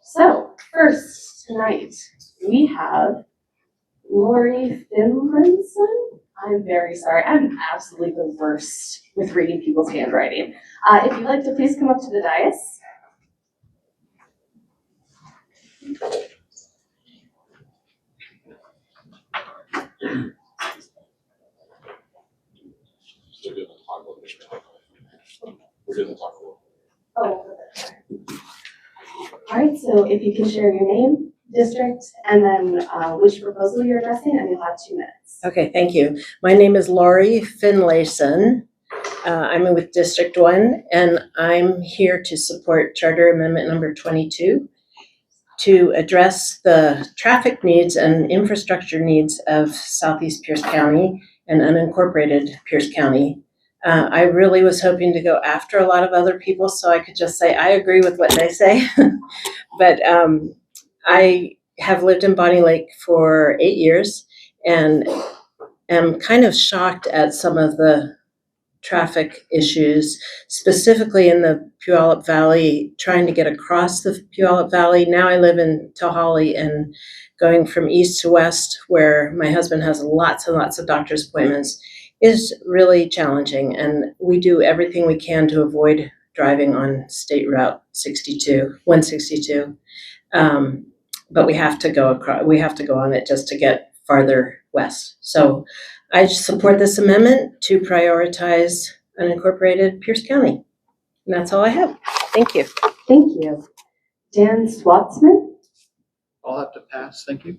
So first tonight we have Lori Finlinson. I'm very sorry. I'm absolutely the worst with reading people's handwriting. If you'd like to please come up to the dais. Oh. All right, so if you can share your name, district, and then which proposal you're addressing, and you'll have 2 minutes. Okay, thank you. My name is Lori Finlayson. I'm with District 1, and I'm here to support Charter Amendment number 22 to address the traffic needs and infrastructure needs of Southeast Pierce County and unincorporated Pierce County. I really was hoping to go after a lot of other people so I could just say, I agree with what they say. But I have lived in Bonnie Lake for 8 years and am kind of shocked at some of the traffic issues, specifically in the Puyallup Valley, trying to get across the Puyallup Valley. Now I live in Tohali, and going from east to west, where my husband has lots and lots of doctor's appointments, is really challenging. And we do everything we can to avoid driving on State Route 162. But we have to go across, we have to go on it just to get farther west. So I support this amendment to prioritize unincorporated Pierce County. And that's all I have. Thank you. Thank you. Dan Swatsman. I'll have to pass, thank you.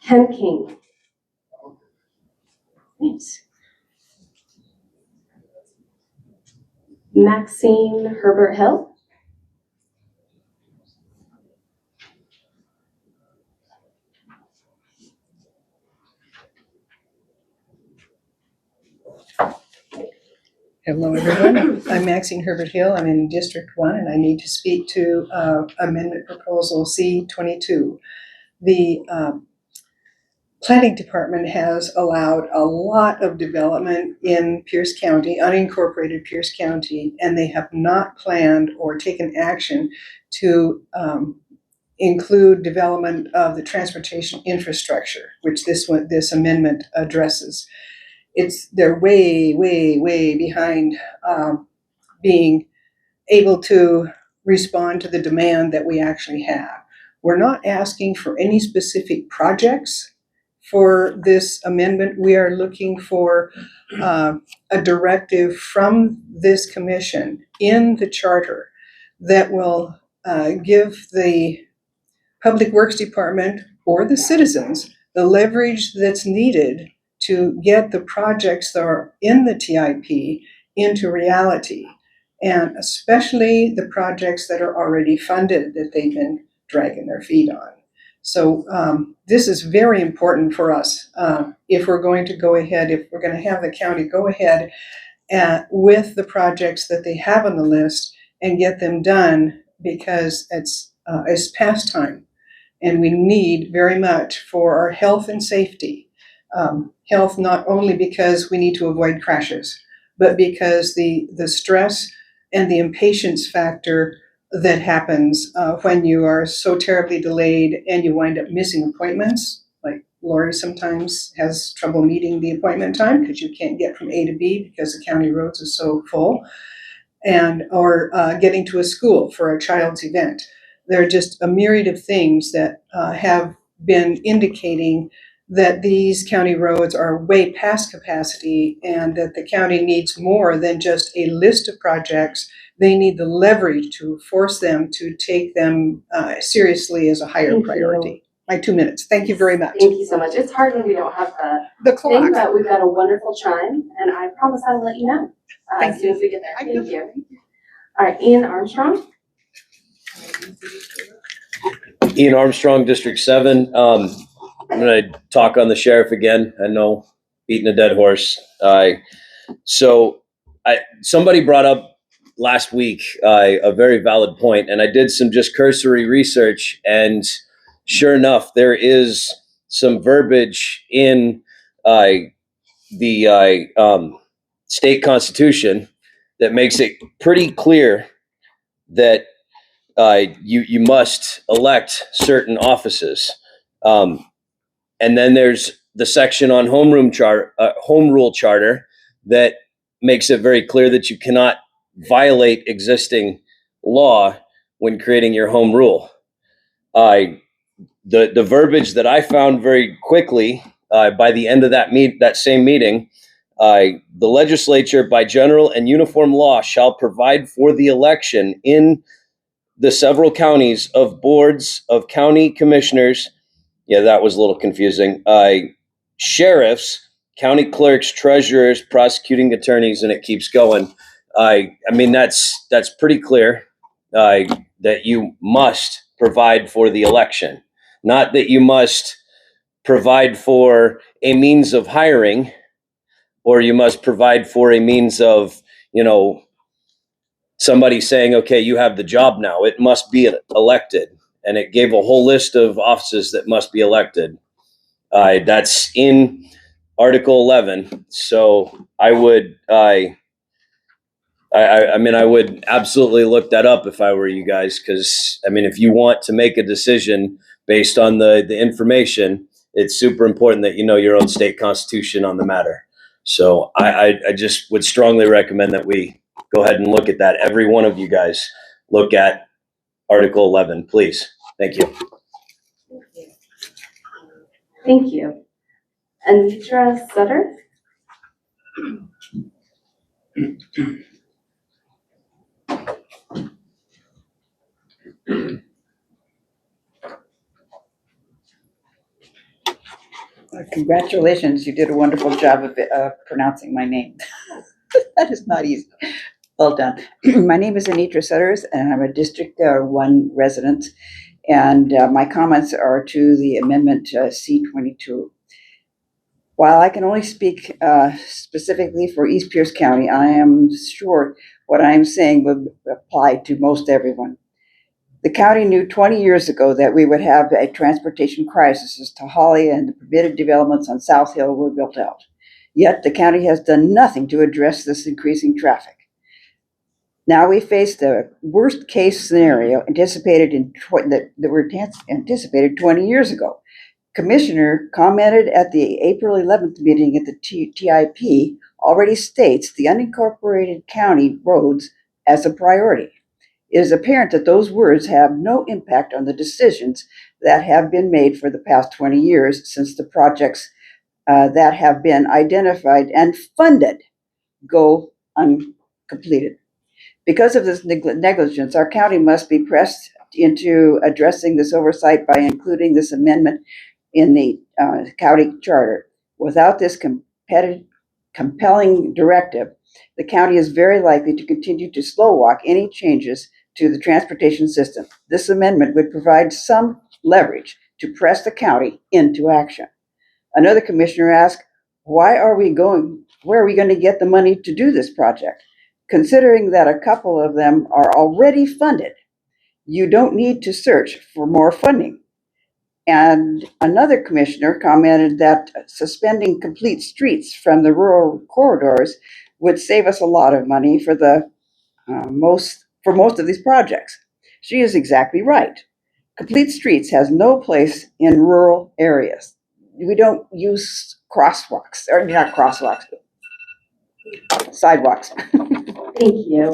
Ken King. Thanks. Maxine Herbert Hill. Hello, everyone. I'm Maxine Herbert Hill. I'm in District 1, and I need to speak to Amendment Proposal C22. The Planning Department has allowed a lot of development in Pierce County, unincorporated Pierce County, and they have not planned or taken action to include development of the transportation infrastructure, which this amendment addresses. They're way, way, way behind being able to respond to the demand that we actually have. We're not asking for any specific projects for this amendment. We are looking for a directive from this commission in the charter that will give the Public Works Department or the citizens the leverage that's needed to get the projects that are in the TIP into reality, and especially the projects that are already funded that they've been dragging their feet on. So this is very important for us if we're going to go ahead, if we're going to have the county go ahead with the projects that they have on the list and get them done, because it's past time, and we need very much for our health and safety. Health not only because we need to avoid crashes, but because the stress and the impatience factor that happens when you are so terribly delayed and you wind up missing appointments. Like Lori sometimes has trouble meeting the appointment time because you can't get from A to B because the county roads are so full, or getting to a school for a child's event. There are just a myriad of things that have been indicating that these county roads are way past capacity, and that the county needs more than just a list of projects. They need the leverage to force them to take them seriously as a higher priority. My 2 minutes. Thank you very much. Thank you so much. It's hard when we don't have The clock. thing, but we've got a wonderful chime, and I promise I will let you know as soon as we get there. Thank you. All right, Ian Armstrong. Ian Armstrong, District 7. I'm going to talk on the sheriff again. I know, beating a dead horse. Somebody brought up last week a very valid point, and I did some just cursory research, and sure enough, there is some verbiage in the state constitution that makes it pretty clear that you must elect certain offices. And then there's the section on home rule charter that makes it very clear that you cannot violate existing law when creating your home rule. The verbiage that I found very quickly by the end of that same meeting, the legislature by general and uniform law shall provide for the election in the several counties of boards of county commissioners. Yeah, that was a little confusing. Sheriffs, county clerks, treasurers, prosecuting attorneys, and it keeps going. I mean, that's pretty clear that you must provide for the election, not that you must provide for a means of hiring, or you must provide for a means of, somebody saying, okay, you have the job now. It must be elected. And it gave a whole list of offices that must be elected. That's in Article 11. So I would, I mean, I would absolutely look that up if I were you guys, because I mean, if you want to make a decision based on the information, it's super important that you know your own state constitution on the matter. So I just would strongly recommend that we go ahead and look at that. Every one of you guys look at Article 11, please. Thank you. Thank you. Anitra Sutter? Congratulations, you did a wonderful job of pronouncing my name. That is not easy. Well done. My name is Anitra Sutters, and I'm a District 1 resident, and my comments are to the amendment C-22. While I can only speak specifically for East Pierce County, I am sure what I am saying would apply to most everyone. The county knew 20 years ago that we would have a transportation crisis as Tahali and the permitted developments on South Hill were built out. Yet the county has done nothing to address this increasing traffic. Now we face the worst case scenario anticipated anticipated 20 years ago. Commissioner commented at the April 11th meeting at the TIP already states the unincorporated county roads as a priority. It is apparent that those words have no impact on the decisions that have been made for the past 20 years since the projects that have been identified and funded go uncompleted. Because of this negligence, our county must be pressed into addressing this oversight by including this amendment in the county charter. Without this compelling directive, the county is very likely to continue to slow walk any changes to the transportation system. This amendment would provide some leverage to press the county into action. Another commissioner asked, where are we going to get the money to do this project? Considering that a couple of them are already funded, you don't need to search for more funding. And another commissioner commented that suspending complete streets from the rural corridors would save us a lot of money for most of these projects. She is exactly right. Complete streets has no place in rural areas. We don't use crosswalks, or not crosswalks, but sidewalks. Thank you.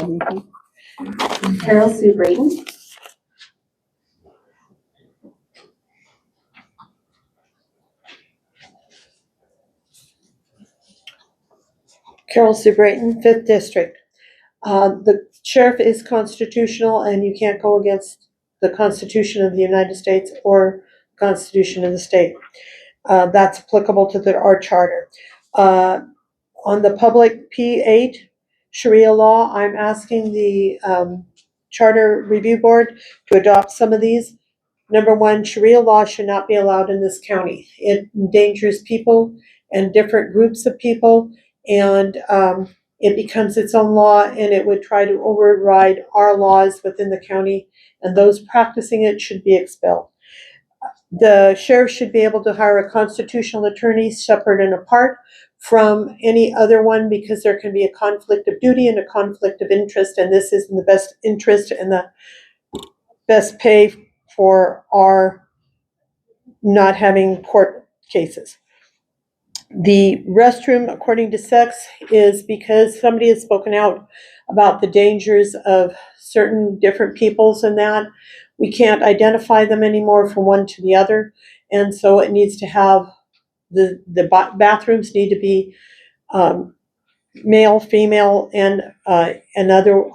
Carol Sue Brayton? Carol Sue Brayton, 5th District. The sheriff is constitutional, and you can't go against the Constitution of the United States or Constitution of the state. That's applicable to our charter. On the public P8 Sharia law, I'm asking the Charter Review Board to adopt some of these. Number one, Sharia law should not be allowed in this county. It endangers people and different groups of people, and it becomes its own law, and it would try to override our laws within the county, and those practicing it should be expelled. The sheriff should be able to hire a constitutional attorney separate and apart from any other one, because there can be a conflict of duty and a conflict of interest, and this is in the best interest and the best pay for our not having court cases. The restroom, according to sex, is because somebody has spoken out about the dangers of certain different peoples and that. We can't identify them anymore from one to the other. And so it needs to have, the bathrooms need to be male, female, and another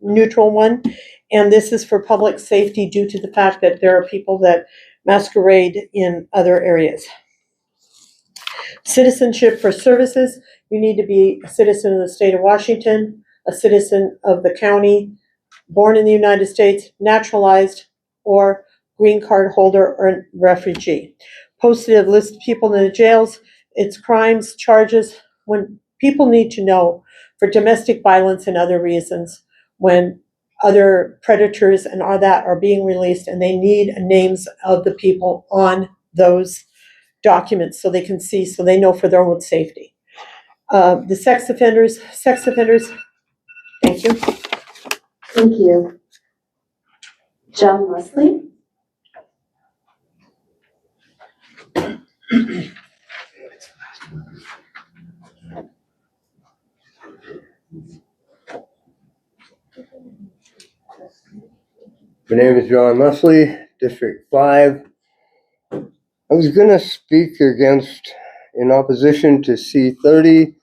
neutral one. And this is for public safety due to the fact that there are people that masquerade in other areas. Citizenship for services, you need to be a citizen of the state of Washington, a citizen of the county, born in the United States, naturalized, or green card holder or refugee. Posted a list of people in the jails, its crimes, charges, when people need to know for domestic violence and other reasons, when other predators and all that are being released, and they need names of the people on those documents so they can see, so they know for their own safety. The sex offenders, thank you. Thank you. John Leslie? My name is John Leslie, District 5. I was going to speak in opposition to C30,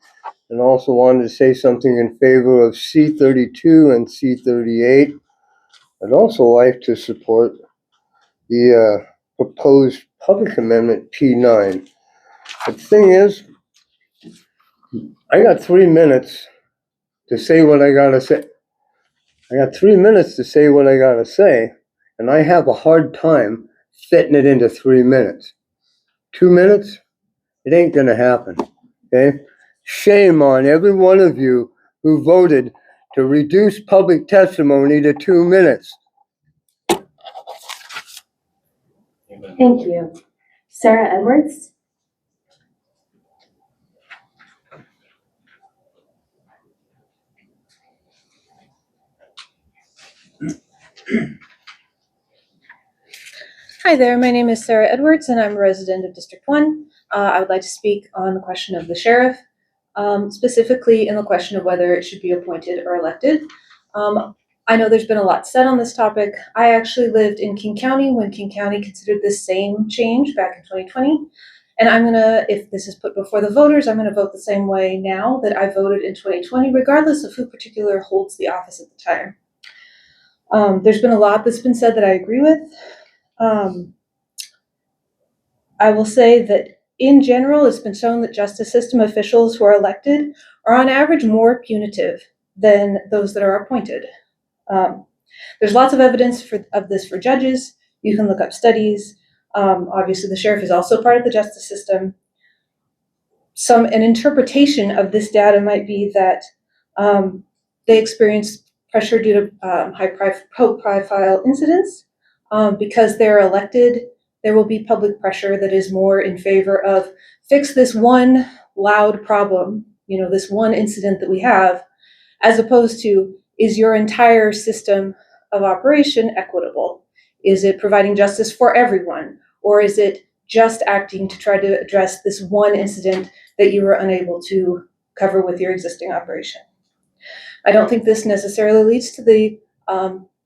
and also wanted to say something in favor of C32 and C38. I'd also like to support the proposed public amendment P9. But the thing is, I got 3 minutes to say what I gotta say. And I have a hard time fitting it into 3 minutes. 2 minutes? It ain't gonna happen, okay? Shame on every one of you who voted to reduce public testimony to 2 minutes. Thank you. Sarah Edwards? Hi there, my name is Sarah Edwards and I'm a resident of District 1. I would like to speak on the question of the sheriff, specifically in the question of whether it should be appointed or elected. I know there's been a lot said on this topic. I actually lived in King County when King County considered this same change back in 2020. And I'm gonna, if this is put before the voters, I'm gonna vote the same way now that I voted in 2020, regardless of who particular holds the office at the time. There's been a lot that's been said that I agree with. I will say that in general, it's been shown that justice system officials who are elected are on average more punitive than those that are appointed. There's lots of evidence of this for judges. You can look up studies. Obviously, the sheriff is also part of the justice system. An interpretation of this data might be that they experience pressure due to high-profile incidents. Because they're elected, there will be public pressure that is more in favor of fix this one loud problem, this one incident that we have, as opposed to, is your entire system of operation equitable? Is it providing justice for everyone? Or is it just acting to try to address this one incident that you were unable to cover with your existing operation? I don't think this necessarily leads to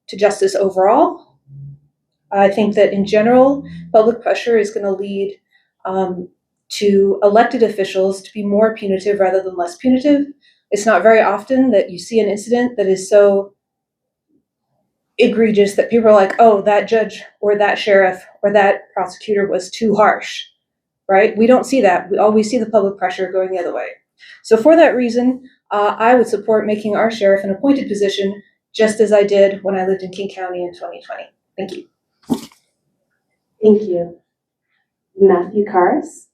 to justice overall. I think that in general, public pressure is going to lead to elected officials to be more punitive rather than less punitive. It's not very often that you see an incident that is so egregious that people are like, oh, that judge or that sheriff or that prosecutor was too harsh, right? We don't see that. We always see the public pressure going the other way. So for that reason, I would support making our sheriff an appointed position, just as I did when I lived in King County in 2020. Thank you. Thank you. Matthew Karas?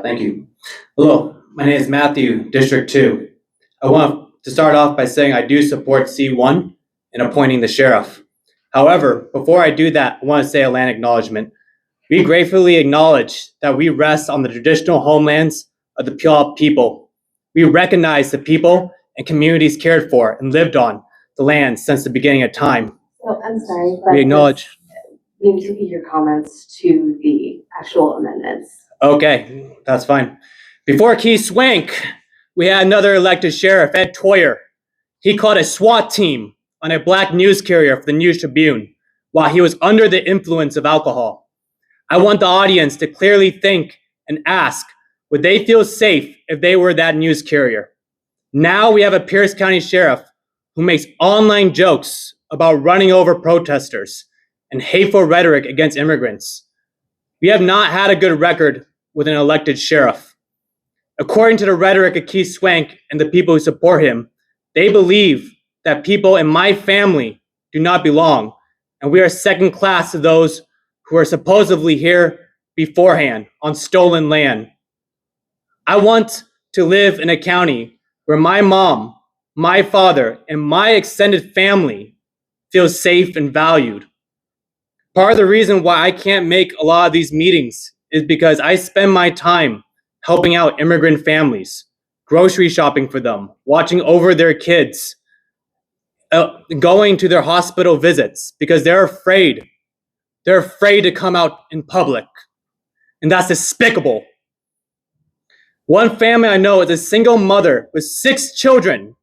Thank you. Hello, my name is Matthew, District 2. I want to start off by saying I do support C1 in appointing the sheriff. However, before I do that, I want to say a land acknowledgement. We gratefully acknowledge that we rest on the traditional homelands of the Puyallup people. We recognize the people and communities cared for and lived on the land since the beginning of time. So I'm sorry, but We acknowledge. you need to keep your comments to the actual amendments. Okay, that's fine. Before Keith Swank, we had another elected sheriff, Ed Toyer. He called a SWAT team on a black news carrier for the News Tribune while he was under the influence of alcohol. I want the audience to clearly think and ask, would they feel safe if they were that news carrier? Now we have a Pierce County sheriff who makes online jokes about running over protesters and hateful rhetoric against immigrants. We have not had a good record with an elected sheriff. According to the rhetoric of Keith Swank and the people who support him, they believe that people in my family do not belong, and we are second class to those who are supposedly here beforehand on stolen land. I want to live in a county where my mom, my father, and my extended family feel safe and valued. Part of the reason why I can't make a lot of these meetings is because I spend my time helping out immigrant families, grocery shopping for them, watching over their kids, going to their hospital visits because they're afraid. They're afraid to come out in public, and that's despicable. One family I know is a single mother with 6 children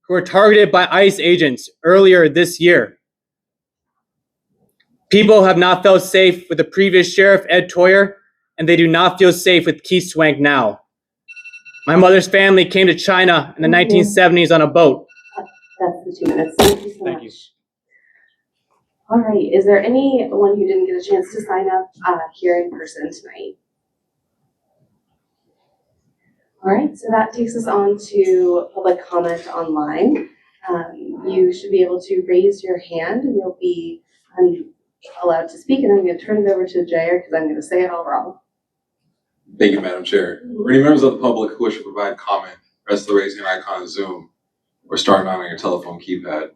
who were targeted by ICE agents earlier this year. People have not felt safe with the previous sheriff, Ed Toyer, and they do not feel safe with Keith Swank now. My mother's family came to China in the 1970s on a boat. That's the 2 minutes. Thank you so Thank much. you. All right, is there anyone who didn't get a chance to sign up here in person tonight? All right, so that takes us on to public comment online. You should be able to raise your hand and you'll be allowed to speak, and I'm going to turn it over to Jair because I'm going to say it all wrong. Thank you, Madam Chair. For any members of the public who wish to provide comment, press the raise hand icon on Zoom or star 9 on your telephone keypad.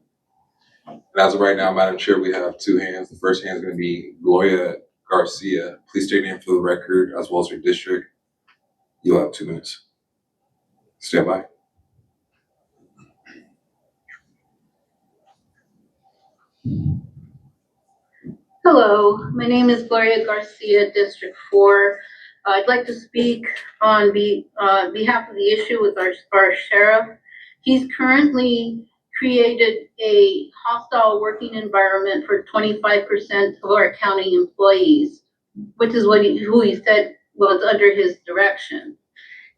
And as of right now, Madam Chair, we have 2 hands. The first hand is going to be Gloria Garcia. Please state your name for the record as well as your district. You'll have 2 minutes. Stand by. Hello, my name is Gloria Garcia, District 4. I'd like to speak on behalf of the issue with our sheriff. He's currently created a hostile working environment for 25% of our county employees, which is who he said was under his direction.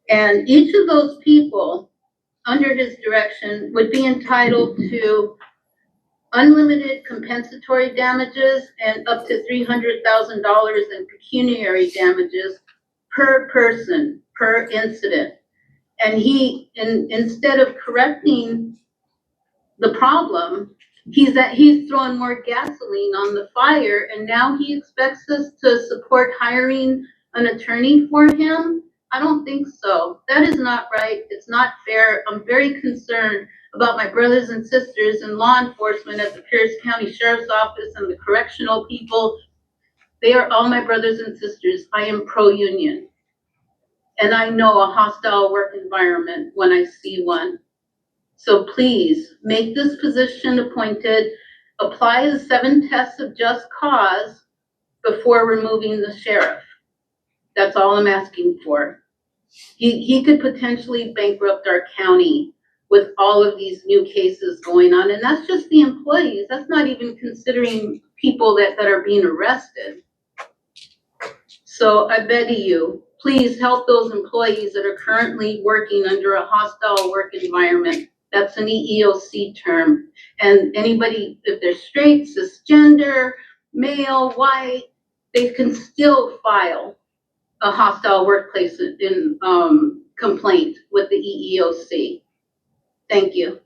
And each of those people under his direction would be entitled to unlimited compensatory damages and up to $300,000 in pecuniary damages per person, per incident. And instead of correcting the problem, he's throwing more gasoline on the fire, and now he expects us to support hiring an attorney for him. I don't think so. That is not right. It's not fair. I'm very concerned about my brothers and sisters in law enforcement at the Pierce County Sheriff's Office and the correctional people. They are all my brothers and sisters. I am pro-union. And I know a hostile work environment when I see one. So please make this position appointed, apply the 7 tests of just cause before removing the sheriff. That's all I'm asking for. He could potentially bankrupt our county with all of these new cases going on. And that's just the employees. That's not even considering people that are being arrested. So I beg of you, please help those employees that are currently working under a hostile work environment. That's an EEOC term. And anybody, if they're straight, cisgender, male, white, they can still file a hostile workplace in complaint with the EEOC. Thank you.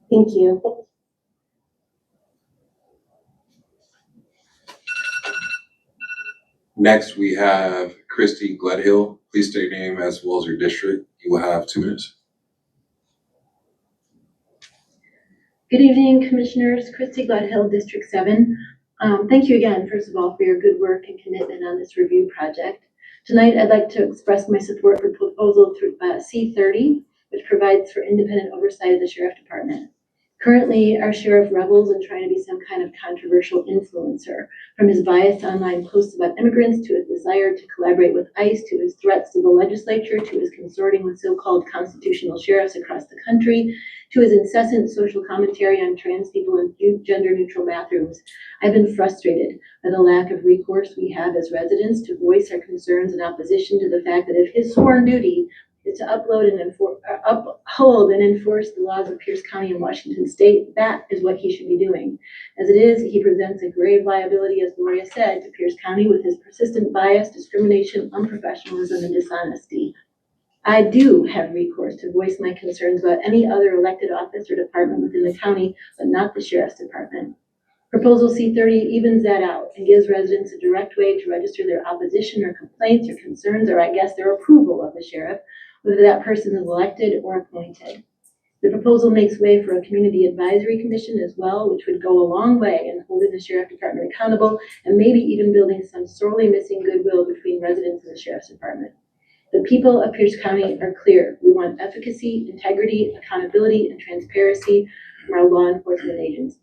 Thank you. Next, we have Christy Gledhill. Please state your name as well as your district. You will have 2 minutes. Good evening, Commissioners. Christy Gledhill, District 7. Thank you again, first of all, for your good work and commitment on this review project. Tonight, I'd like to express my support for proposal C30, which provides for independent oversight of the Sheriff Department. Currently, our sheriff revels in trying to be some kind of controversial influencer, from his biased online posts about immigrants to his desire to collaborate with ICE, to his threats to the legislature, to his consorting with so-called constitutional sheriffs across the country, to his incessant social commentary on trans people in gender-neutral bathrooms. I've been frustrated by the lack of recourse we have as residents to voice our concerns in opposition to the fact that if his sworn duty is to uphold and enforce the laws of Pierce County and Washington State, that is what he should be doing. As it is, he presents a grave liability, as Gloria said, to Pierce County with his persistent bias, discrimination, unprofessionalism, and dishonesty. I do have recourse to voice my concerns about any other elected office or department within the county, but not the Sheriff's Department. Proposal C30 evens that out and gives residents a direct way to register their opposition or complaints or concerns, or I guess their approval of the sheriff, whether that person is elected or appointed. The proposal makes way for a community advisory commission as well, which would go a long way in holding the Sheriff Department accountable and maybe even building some sorely missing goodwill between residents and the Sheriff's Department. The people of Pierce County are clear. We want efficacy, integrity, accountability, and transparency from our law enforcement agencies.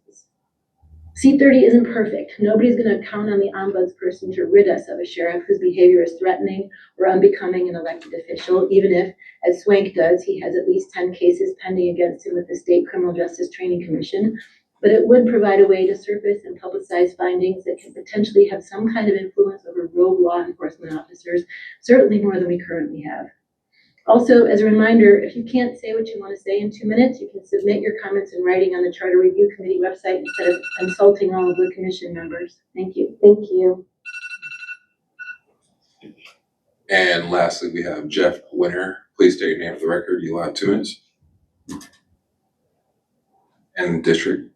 C30 isn't perfect. Nobody's going to count on the ombudsperson to rid us of a sheriff whose behavior is threatening or unbecoming an elected official, even if, as Swank does, he has at least 10 cases pending against him with the State Criminal Justice Training Commission. But it would provide a way to surface and publicize findings that can potentially have some kind of influence over rogue law enforcement officers, certainly more than we currently have. Also, as a reminder, if you can't say what you want to say in 2 minutes, you can submit your comments in writing on the Charter Review Committee website instead of insulting all of the commission members. Thank you. Thank you. And lastly, we have Jeff Winter. Please state your name for the record. You have 2 minutes. And district.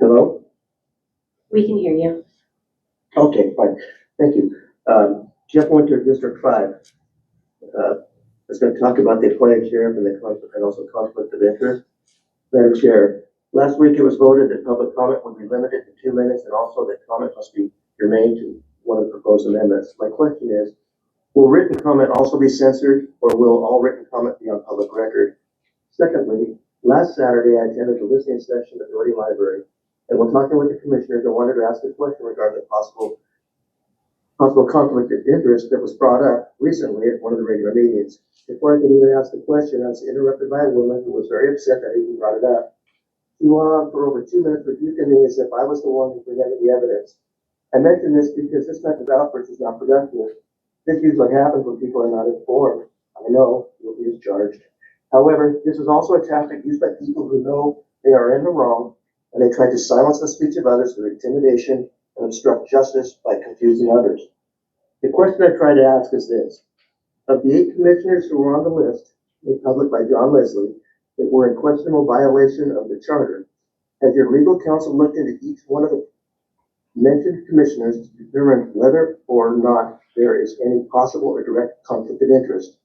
Hello? We can hear you. Okay, fine. Thank you. Jeff Winter, District 5. I was going to talk about the appointed sheriff and also conflict of interest. Madam Chair, last week it was voted that public comment would be limited to 2 minutes and also that comment must be germane to one of the proposed amendments. My question is, will written comment also be censored, or will all written comment be on public record? Secondly, last Saturday I attended the listening session at the Doherty Library. And when talking with the commissioners, I wanted to ask a question regarding the possible conflict of interest that was brought up recently at one of the regular meetings. Before I could even ask the question, I was interrupted by a woman who was very upset that I even brought it up. She went on for over 2 minutes rebuking me as if I was the one who presented the evidence. I mention this because this type of outburst is not productive. This usually happens when people are not informed. I know, guilty is charged. However, this is also a tactic used by people who know they are in the wrong, and they try to silence the speech of others through intimidation and obstruct justice by confusing others. The question I try to ask is this. Of the 8 commissioners who were on the list, made public by John Leslie, that were in questionable violation of the charter, has your legal counsel looked into each one of the mentioned commissioners to determine whether or not there is any possible or direct conflict of interest?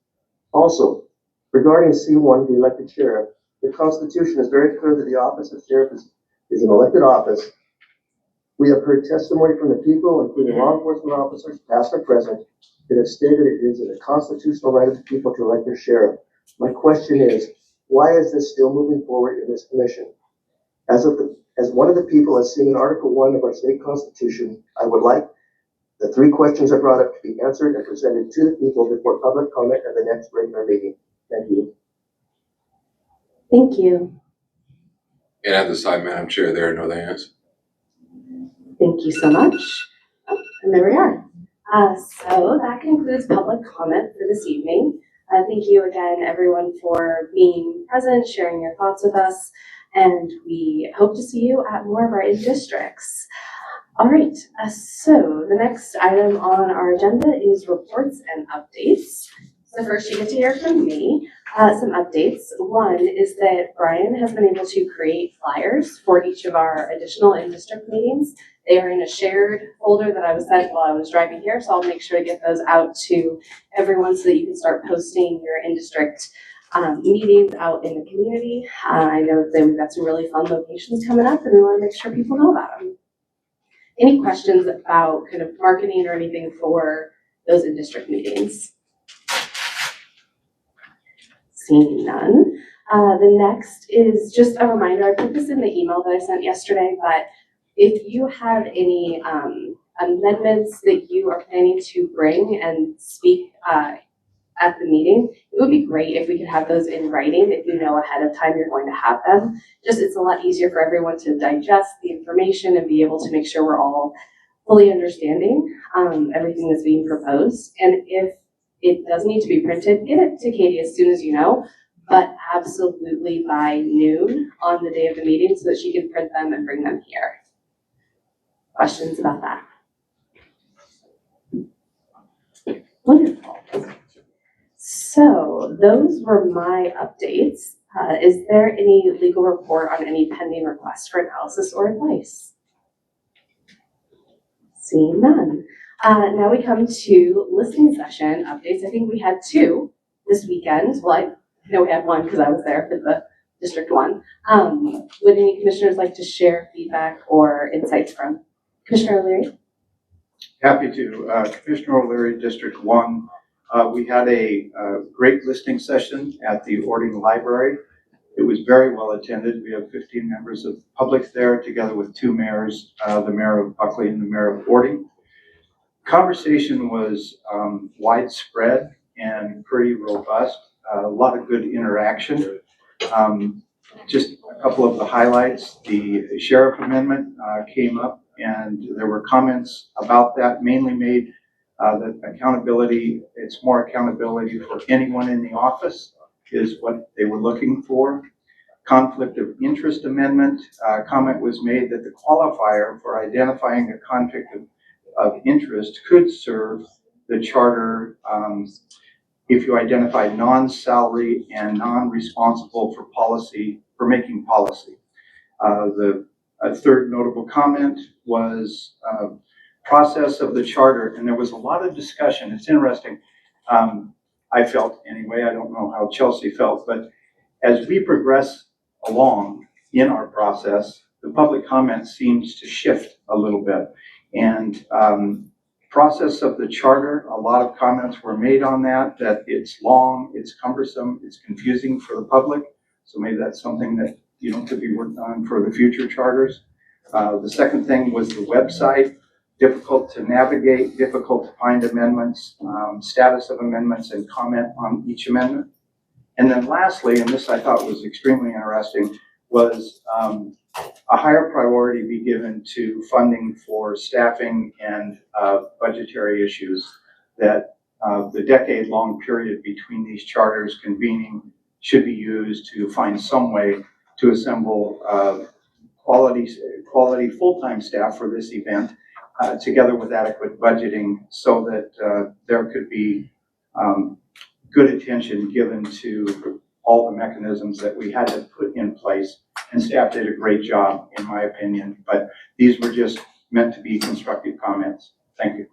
Also, regarding C1, the elected sheriff, the Constitution is very clear that the office of sheriff is an elected office. We have heard testimony from the people, including law enforcement officers, past and present, that have stated it is a constitutional right of the people to elect their sheriff. My question is, why is this still moving forward in this commission? As one of the people has seen in Article 1 of our state constitution, I would like the 3 questions I brought up to be answered and presented to the people before public comment at the next regular meeting. Thank you. Thank you. And at this time, Madam Chair, there are no other hands. Thank you so much. Oh, and there we are. So that concludes public comment for this evening. Thank you again, everyone, for being present, sharing your thoughts with us, and we hope to see you at more of our districts. All right, so the next item on our agenda is reports and updates. So first you get to hear from me. Some updates. One is that Brian has been able to create flyers for each of our additional in-district meetings. They are in a shared folder that I was sent while I was driving here, so I'll make sure to get those out to everyone so that you can start posting your in-district meetings out in the community. I know that we've got some really fun locations coming up, and we want to make sure people know about them. Any questions about kind of marketing or anything for those in-district meetings? Seeing none. The next is just a reminder. I put this in the email that I sent yesterday, but if you have any amendments that you are planning to bring and speak at the meeting, it would be great if we could have those in writing if you know ahead of time you're going to have them. Just it's a lot easier for everyone to digest the information and be able to make sure we're all fully understanding everything that's being proposed. And if it does need to be printed, get it to Katie as soon as you know, but absolutely by noon on the day of the meeting so that she can print them and bring them here. Questions about that? Wonderful. So those were my updates. Is there any legal report on any pending requests for analysis or advice? Seeing none. Now we come to listening session updates. I think we had 2 this weekend. Well, I know we had 1 because I was there for the District 1. Would any commissioners like to share feedback or insights from Commissioner O'Leary? Happy to. Commissioner O'Leary, District 1. We had a great listening session at the Ording Library. It was very well attended. We have 15 members of the public there, together with 2 mayors, the mayor of Buckley and the mayor of Ording. Conversation was widespread and pretty robust. A lot of good interaction. Just a couple of the highlights. The sheriff amendment came up, and there were comments about that, mainly made that accountability, it's more accountability for anyone in the office is what they were looking for. Conflict of interest amendment, comment was made that the qualifier for identifying a conflict of interest could serve the charter if you identify non-salary and non-responsible for policy, for making policy. A third notable comment was process of the charter, and there was a lot of discussion. It's interesting. I felt anyway, I don't know how Chelsea felt, but as we progress along in our process, the public comment seems to shift a little bit. And process of the charter, a lot of comments were made on that it's long, it's cumbersome, it's confusing for the public. So maybe that's something that could be worked on for the future charters. The second thing was the website. Difficult to navigate, difficult to find amendments, status of amendments, and comment on each amendment. And then lastly, and this I thought was extremely interesting, was a higher priority be given to funding for staffing and budgetary issues, that the decade-long period between these charters convening should be used to find some way to assemble quality full-time staff for this event, together with adequate budgeting, so that there could be good attention given to all the mechanisms that we had to put in place. And staff did a great job, in my opinion, but these were just meant to be constructive comments. Thank you.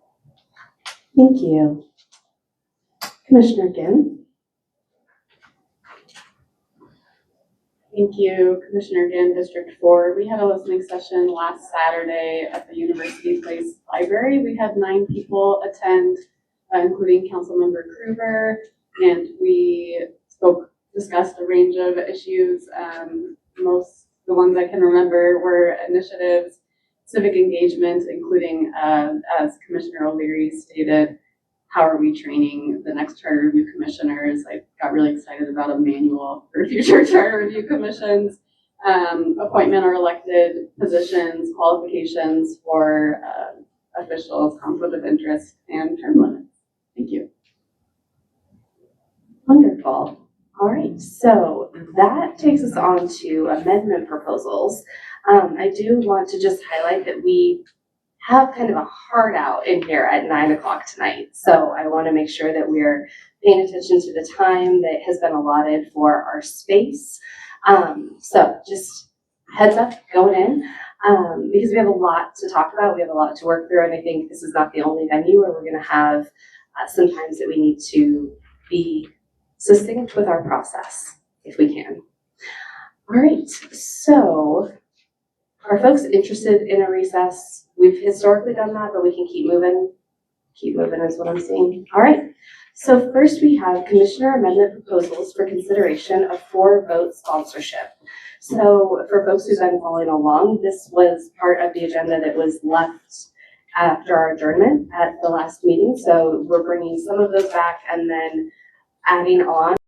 Thank you. Commissioner Ginn. Thank you, Commissioner Ginn, District 4. We had a listening session last Saturday at the University Place Library. We had 9 people attend, including Councilmember Kruger, and we discussed a range of issues. The ones I can remember were initiatives, civic engagement, including, as Commissioner O'Leary stated, how are we training the next charter review commissioners? I got really excited about a manual for future charter review commissions, appointment or elected positions, qualifications for officials, conflict of interest, and term limits. Thank you. Wonderful. All right, so that takes us on to amendment proposals. I do want to just highlight that we have kind of a hard out in here at 9 o'clock tonight. So I want to make sure that we're paying attention to the time that has been allotted for our space. So just heads up going in. because we have a lot to talk about, we have a lot to work through, and I think this is not the only venue where we're gonna have some times that we need to be succinct with our process, if we can. All right, so are folks interested in a recess? We've historically done that, but we can keep moving. Keep moving is what I'm seeing. All right, so first we have commissioner amendment proposals for consideration of 4-vote sponsorship. So for folks who've been following along, this was part of the agenda that was left after our adjournment at the last meeting. So we're bringing some of those back and then adding on